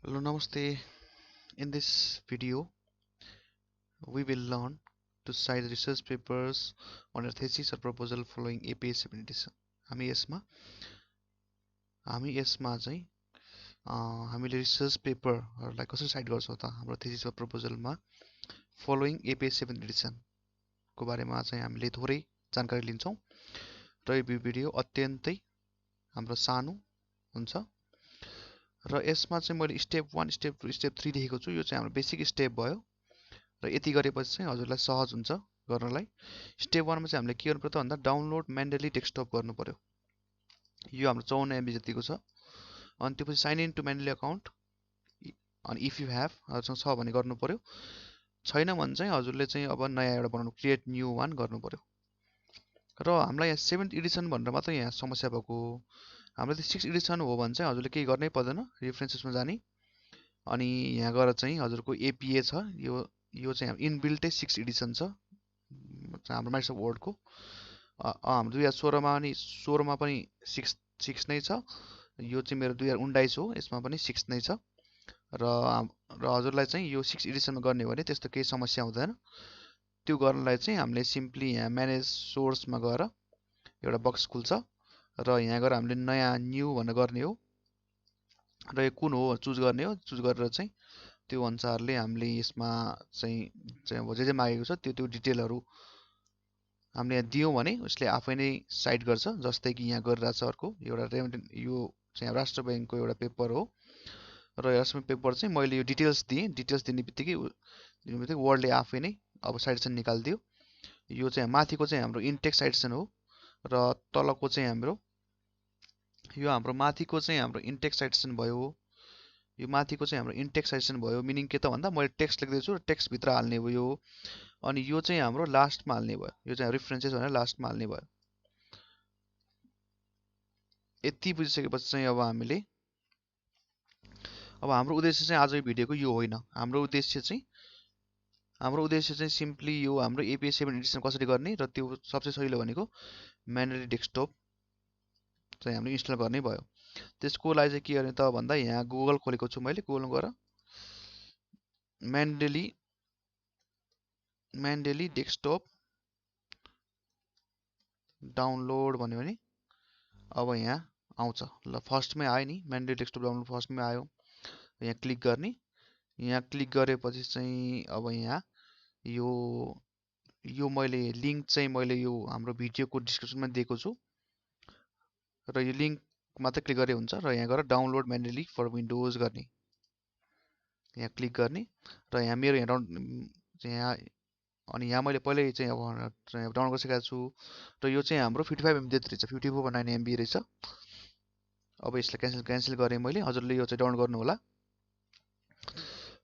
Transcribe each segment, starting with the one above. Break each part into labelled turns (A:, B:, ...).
A: Hello, Namaste. In this video, we will learn to cite research papers on a thesis or proposal following APA 70. हामी यसमा हामी यसमा चाहिँ हामीले research पेपरहरूलाई कसरी साइट गर्छौँ त हाम्रो thesis वा प्रपोजलमा following APA 7th edition को बारेमा चाहिँ हामीले थोरै जानकारी लिन्छौँ र यो भिडियो अत्यन्तै हाम्रो सानो हुन्छ र यसमा चाहिँ मैले स्टेप 1 स्टेप 2 स्टेप 3 लेखेको छु यो चाहिँ हाम्रो बेसिक स्टेप भयो र यति गरेपछि चाहिँ हजुरलाई सहज हुन्छ गर्नलाई स्टेप 1 मा चाहिँ हामीले के गर्नु पर्छ भन्दा डाउनलोड मेन्डली डेस्कटप गर्नु पर्यो यो हाम्रो 54 MB जतिको छ अनि त्यसपछि sign in to Mendeley account अनि इफ यु ह्याभ हजुरसँग छ भने गर्नु पर्यो छैन भने चाहिँ हजुरले चाहिँ अब नयाँ एउटा बनाउनु क्रिएट न्यू वान गर्नु पर्यो र हामीलाई यहाँ 7th एडिसन भनेर मात्रै यहाँ समस्या भएको हाम्रो त 6th एडिसन हो भने चाहिँ हजुरले केही गर्नै पर्दैन रेफरेन्सेसमा जाने अनि यहाँ गएर चाहिँ हजुरको एपीए छ यो चाहिँ इनबिल्टै 6th एडिसन छ हाम्रो माइक्रोसफ्ट वर्डको हाम्रो 2016 मा अनि 16 मा पनि 6 नै छ यो चाहिँ मेरो 2019 हो यसमा पनि 6 नै छ र हजुरलाई चाहिँ यो 6th एडिसनमा गर्ने हो भने त्यस्तो केही समस्या हुँदैन त्यो गर्नलाई चाहिँ हामीले सिम्पली यहाँ म्यानेज सोर्समा गएर एउटा बक्स खुल्छ र यहाँ गएर हामीले नयाँ न्यू भनेर गर्ने हो र यो कुन हो चुज गर्ने हो चुज गरेर चाहिँ त्यो अनुसारले हामीले यसमा चाहिँ अब जे मागेको छ त्यो डिटेलहरू हामीले यहाँ दियौँ भने उसले आफै नै साइट गर्छ जस्तै कि यहाँ गरिरहेछ अर्को एउटा यो चाहिँ राष्ट्र ब्याङ्कको एउटा पेपर हो र यसमा पेपर चाहिँ मैले यो डिटेल्स दिएँ डिटेल्स दिने बित्तिकै वर्डले आफै नै अब साइटेसन निकालिदियो यो चाहिँ माथिको चाहिँ हाम्रो इन्टेक्स साइटेसन हो र तलको चाहिँ हाम्रो यो हाम्रो माथिको चाहिँ हाम्रो इन्टेक्स साइटेसन भयो यो माथिको चाहिँ हाम्रो इन्टेक्स साइटेसन भयो मिनिङ के त भन्दा मैले टेक्स्ट लेख्दैछु र टेक्स्ट भित्र हाल्ने भयो अनि यो चाहिँ हाम्रो लास्टमा हाल्ने भयो यो चाहिँ रेफरेन्सेस भनेर लास्टमा हाल्ने भयो यति बुझिसकेपछि चाहिँ अब हामीले अब हाम्रो उद्देश्य चाहिँ आज यो भिडियोको यो होइन हाम्रो उद्देश्य चाहिँ सिम्पली यो हाम्रो एपीए 7 एडिसन कसरी गर्ने र त्यो सबसे सजिलो भनेको मेन्डली डेस्कटप चाहिँ हामीले इन्स्टल गर्ने भयो त्यसको लागि चाहिँ के गर्ने त भन्दा यहाँ गुगल खोलेको छु मैले गुगलमा गएर मेन्डली डेस्कटप डाउनलोड भन्यो भने अब यहाँ आउँछ ल फर्स्टमै आयो नि मेन्डली डेस्कटप डाउनलोड फर्स्टमै आयो यहाँ क्लिक गर्ने यहाँ क्लिक गरेपछि चाहिँ अब यहाँ यो मैले लिङ्क चाहिँ मैले यो हाम्रो भिडियोको डिस्क्रिप्सनमा दिएको छु र यो लिङ्क मात्रै क्लिक गरे हुन्छ र यहाँ गएर डाउनलोड मेन्डली फर विन्डोज गर्ने यहाँ क्लिक गर्ने र यहाँ मेरो यहाँ अनि यहाँ मैले पहिल्यै चाहिँ अब डाउनलोड गरिसकेको छु र यो चाहिँ हाम्रो 55 MB जति रहेछ 54.9 MB रहेछ अब यसलाई क्यान्सल गरेँ मैले हजुरले यो चाहिँ डाउनलोड गर्नु होला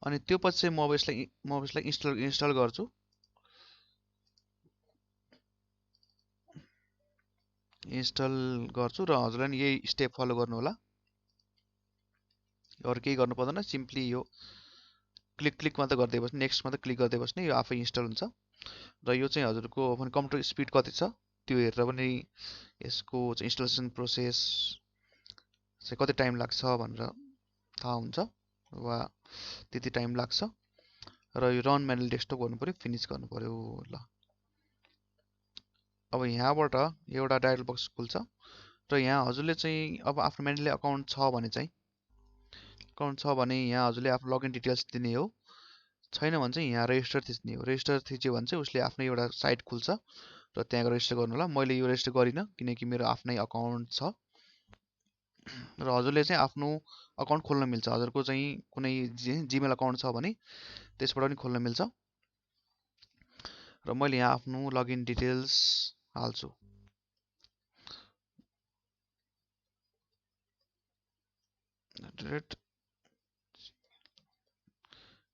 A: अनि त्यो पछि चाहिँ म अब यसलाई इन्स्टल गर्छु र हजुरलाई नि यही स्टेप फलो गर्नु होला अरू केही गर्नु पर्दैन सिम्पली यो क्लिक मात्र गर्दै बस्ने नेक्स्ट मात्र क्लिक गर्दै बस्ने यो आफै इन्स्टल हुन्छ र यो चाहिँ हजुरको कम्प्युटर स्पिड कति छ त्यो हेरेर पनि यसको इन्स्टलेसन प्रोसेस चाहिँ कति टाइम लाग्छ भनेर थाहा हुन्छ वा त्यति टाइम लाग्छ र यो रन मेन्डली डेस्कटप गर्नु पर्यो फिनिश गर्नु पर्यो ल अब यहाँबाट एउटा डायलग बक्स खुल्छ र यहाँ हजुरले चाहिँ अब आफ्नो मेन्डली अकाउन्ट छ भने यहाँ हजुरले आफ्नो लगइन डिटेल्स दिने हो छैन भने चाहिँ यहाँ रेजिस्टर थिच्ने हो रेजिस्टर थिच्यो भने चाहिँ उसले आफ्नै एउटा साइट खुल्छ र त्यहाँ गएर रेजिस्टर गर्नु होला मैले यो रेजिस्टर गरिनँ किनकि मेरो आफ्नै अकाउन्ट छ र हजुरले चाहिँ आफ्नो अकाउन्ट खोल्न मिल्छ हजुरको चाहिँ कुनै जिमेल अकाउन्ट छ भने त्यसबाट पनि खोल्न मिल्छ र मैले यहाँ आफ्नो लगइन डिटेल्स हाल्छु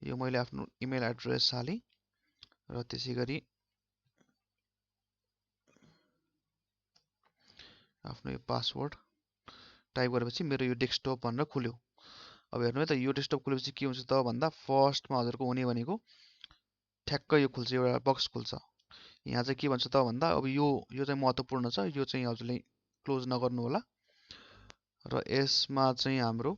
A: यो मैले आफ्नो इमेल एड्रेस हालेँ र त्यसै गरी आफ्नो यो पासवर्ड टाइप गरेपछि मेरो यो डेस्कटप भनेर खुल्यो अब हेर्नु है त यो डेस्कटप खुलेपछि के हुन्छ त भन्दा फर्स्टमा हजुरको हुने भनेको ठ्याक्क यो खुल्छ एउटा बक्स खुल्छ यहाँ चाहिँ के भन्छ त भन्दा अब यो चाहिँ महत्त्वपूर्ण छ यो चाहिँ हजुरले क्लोज नगर्नु होला र यसमा चाहिँ हाम्रो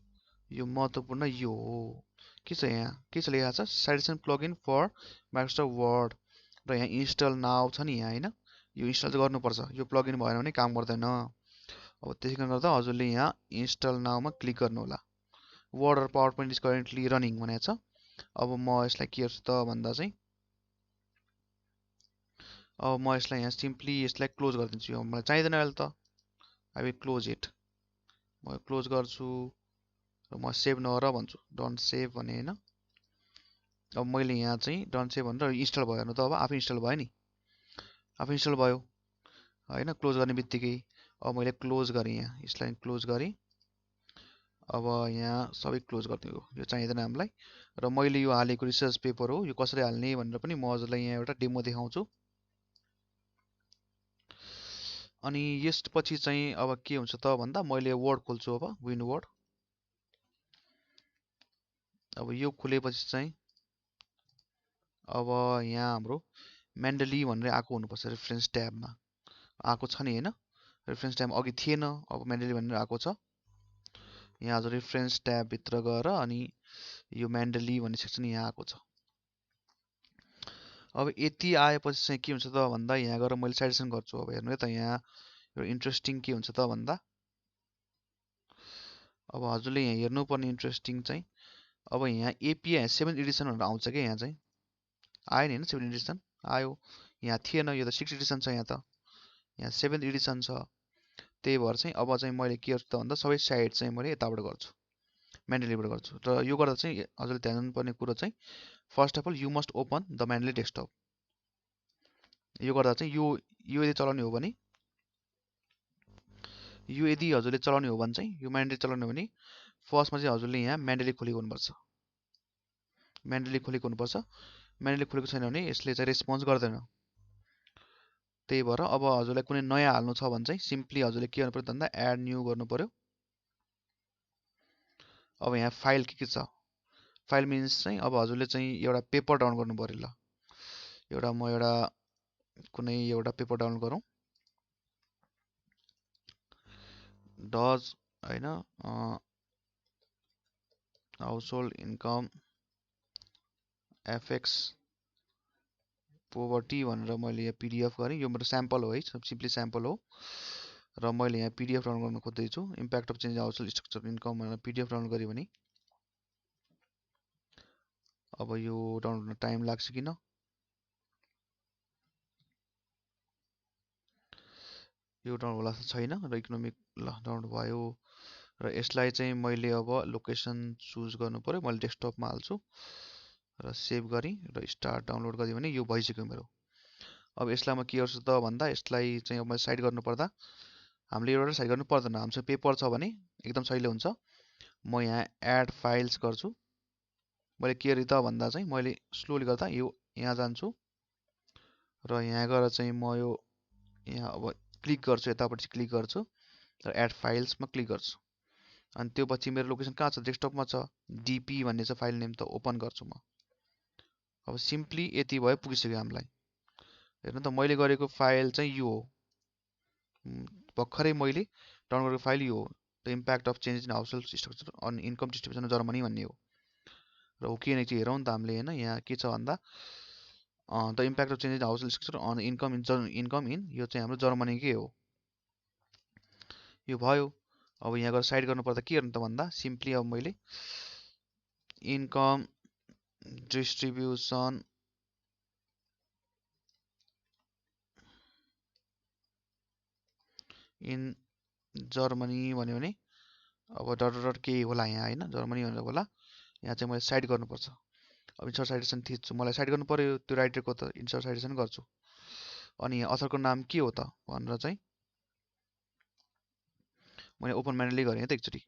A: यो महत्त्वपूर्ण यो हो। के छ यहाँ के छ लेखा छ citation plugin for Microsoft Word र यहाँ इन्स्टल नाउ छ नि यहाँ हैन यो इन्स्टल चाहिँ गर्नुपर्छ यो प्लगइन भएन भने काम गर्दैन। अब त्यसैले गर्दा हजुरले यहाँ इन्स्टल नाउमा क्लिक गर्नु होला। वर्ड र power point is currently running भनेको छ। अब म यसलाई के गर्छु त भन्दा चाहिँ अब म यसलाई यहाँ सिम्पली यसलाई क्लोज गरिदिन्छु। यो मलाई चाहिँदैन अहिले त आई विल क्लोज इट। म क्लोज गर्छु र म सेभ नगर भन्छु डोन्ट सेभ भने हैन। अब मैले यहाँ चाहिँ डोन्ट सेभ भनेर इन्स्टल भयो हेर्नु त अब आफै इन्स्टल भयो नि आफै इन्स्टल भयो हैन क्लोज गर्ने बित्तिकै। अब मैले क्लोज गरेँ यहाँ यसलाई क्लोज गरेँ। अब यहाँ सबै क्लोज गरिदियो यो चाहिँदैन हामीलाई र मैले यो हालेको रिसर्च पेपर हो यो कसरी हाल्ने भनेर पनि म हजुरलाई यहाँ एउटा डेमो देखाउँछु। अनि यसपछि चाहिँ अब के हुन्छ त भन्दा मैले वर्ड खोल्छु अब विन वर्ड। अब यो खुलेपछि चाहिँ अब यहाँ हाम्रो मेन्डली भनेर आएको हुनुपर्छ रेफरेन्स ट्याबमा आएको छ नि हैन रेफरेन्स ट्याब अघि थिएन अब मेन्डली भनेर आएको छ। यहाँ हजुर रेफरेन्स ट्याब भित्र गएर अनि यो मेन्डली भन्ने सेक्सन यहाँ आएको छ। अब यति आएपछि चाहिँ के हुन्छ त भन्दा यहाँ गएर मैले साइटेसन गर्छु। अब हेर्नु है त यहाँ यो इन्ट्रेस्टिङ के हुन्छ त भन्दा अब हजुरले यहाँ हेर्नुपर्ने इन्ट्रेस्टिङ चाहिँ अब यहाँ एपीआई 7 एडिसन भनेर आउँछ क्या यहाँ चाहिँ आयो नि हैन 7 एडिसन आयो यहाँ थिएन यो त 6 एडिसन छ यहाँ त यहाँ 7 एडिसन छ। त्यही भएर चाहिँ अब चाहिँ मैले के गर्छु त भन्दा सबै साइड चाहिँ मैले यताबाट गर्छु मेन्डलीबाट गर्छु र यो गर्दा चाहिँ हजुरले ध्यान दिनुपर्ने कुरो चाहिँ first of all you must open the Mendeley desktop. यो गर्दा चाहिँ यो यदि चलाउने हो भने यो यदि हजुरले चलाउने हो भने चाहिँ यो मेन्डली चलाउने हो भने फर्स्टमा चाहिँ हजुरले यहाँ मेन्डली खोलेको हुनुपर्छ मेन्डली खोलेको हुनुपर्छ। मेन्डली खोलेको छैन भने यसले चाहिँ रेस्पोन्स गर्दैन। त्यही भएर अब हजुरलाई कुनै नयाँ हाल्नु छ भने चाहिँ सिम्पली हजुरले के गर्नु पर्यो भन्दा एड न्यू गर्नु पर्यो। अब यहाँ फाइल के छ फाइल मिन्स चाहिँ अब हजुरले चाहिँ एउटा पेपर डाउनलोड गर्नु पर्यो। ल एउटा कुनै एउटा पेपर डाउनलोड गरौँ डज हैन हाउसहोल्ड इन्कम एफएक्स पोभर्टी भनेर मैले यहाँ पीडीएफ गरेँ। यो मेरो स्याम्पल हो है सिम्पली स्याम्पल हो र मैले यहाँ पीडीएफ डाउनलोड गर्न खोज्दैछु। Impact of change household structure income भनेर पीडीएफ डाउनलोड गरेँ भने अब यो डाउनलोड गर्न टाइम लाग्छ किन यो डाउनलोड होला छैन र इकोनोमिक ल डाउनलोड भयो र यसलाई चाहिँ मैले अब लोकेसन चुज गर्नु पर्यो। मैले डेस्कटपमा हाल्छु र सेभ गरेँ र स्टार्ट डाउनलोड गरेँ भने यो भइसक्यो मेरो। अब यसलाई म के गर्छु त भन्दा यसलाई चाहिँ अब मैले साइड गर्नु पर्दा हामीले एउटा साइड गर्नु पर्दैन हामीसँग पेपर छ भने एकदम सजिलो हुन्छ। म यहाँ एड फाइल्स गर्छु। मैले के गरेँ त भन्दा चाहिँ मैले स्लोली गर्दा यो यहाँ जान्छु र यहाँ गएर चाहिँ म यो यहाँ अब क्लिक गर्छु यतापट्टि क्लिक गर्छु र एड फाइल्समा क्लिक गर्छु अनि त्यो पछि मेरो लोकेसन कहाँ छ डेस्कटपमा छ डीपी भन्ने छ फाइल नेम त ओपन गर्छु म। अब सिम्पली यति भयो पुगिसक्यो हामीलाई। हेर्नु त मैले गरेको फाइल चाहिँ यो हो भर्खरै मैले डाउनलोड गरेको फाइल यो हो the impact of change in household structure on income distribution Germany भन्ने हो र हो कि चाहिँ हेरौँ त हामीले हैन यहाँ के छ भन्दा the impact of change in household structure on income in यो चाहिँ हाम्रो जर्मनीकै हो यो भयो। अब यहाँ गएर साइड गर्नु पर्दा के गर्नु त भन्दा सिम्पली अब मैले इन्कम डिस्ट्रिब्युसन इन जर्मनी भन्यो भने अब डट के होला यहाँ हैन जर्मनी भनेर होला यहाँ चाहिँ मैले साइड गर्नुपर्छ। अब इन्सर्ट साइटेसन थिच्छु मलाई साइड गर्नु पर्यो त्यो राइटरको त इन्सर्ट साइटेसन गर्छु अनि यहाँ अथरको नाम के हो त भनेर चाहिँ मैले ओपन म्यानुअली गरेँ त एकचोटि।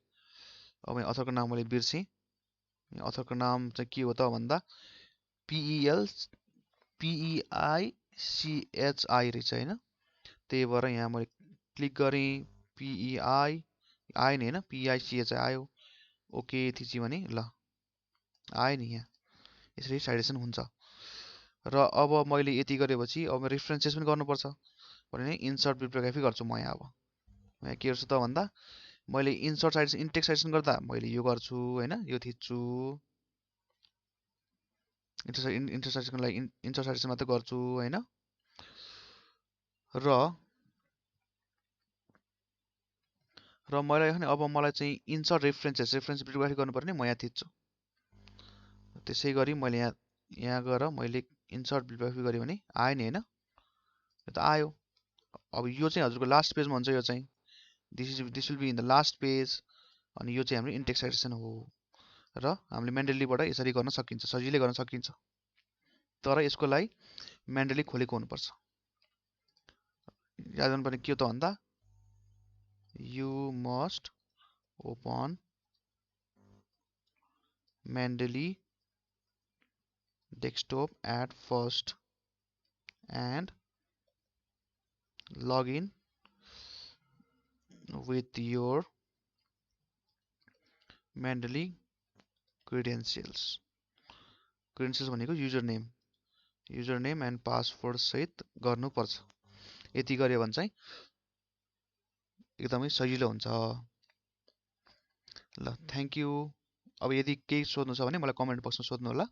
A: अब यहाँ अथरको नाम मैले बिर्सेँ अथरको नाम चाहिँ के हो त भन्दा PEICHI रहेछ हैन त्यही भएर यहाँ मैले क्लिक गरेँ PEI आयो नि हैन PEICHI आयो ओके थिचेँ भने ल आयो नि यहाँ यसरी साइटेसन हुन्छ। र अब मैले यति गरेपछि अब रेफरेन्सेस पनि गर्नुपर्छ भने इन्सर्ट बिब्लियोग्राफी गर्छु म यहाँ। अब यहाँ के गर्छु त भन्दा मैले इन्सर्ट साइटेसन इन्टेक्स्ट साइटेसन गर्दा मैले यो गर्छु हैन, यो थिच्छु। इन्सर्ट साइटेसनको लागि इन्सर्ट साइटेसन मात्र गर्छु हैन। र मलाई अब मलाई चाहिँ इन्सर्ट रेफरेन्स बिब्लियोग्राफी गर्नुपर्ने म यहाँ थिच्छु। त्यसै गरी मैले यहाँ गएर मैले इन्सर्ट बिब्लियोग्राफी गरेँ भने आयो नि हैन, यो त आयो। अब यो चाहिँ हजुरको लास्ट पेजमा हुन्छ, यो चाहिँ this will be in the last page. अनि यो चाहिँ हाम्रो इन्टेक्स्ट साइटेसन हो र हामीले मेन्डेलीबाट यसरी गर्न सकिन्छ, सजिलै गर्न सकिन्छ। तर यसको लागि मेन्डेली खोलेको हुनुपर्छ। याद गर्नुपर्ने के हो त भन्दा you must open Mendeley desktop at first and log in with your Mendeley credentials. Credentials भनेको युजर नेम एन्ड पासवर्ड सहित गर्नुपर्छ। यति गर्यो भने चाहिँ एकदमै सजिलो हुन्छ। ल थ्यांक यू। अब यदि केही सोध्नु छ भने मलाई कमेन्ट बक्समा सोध्नु होला।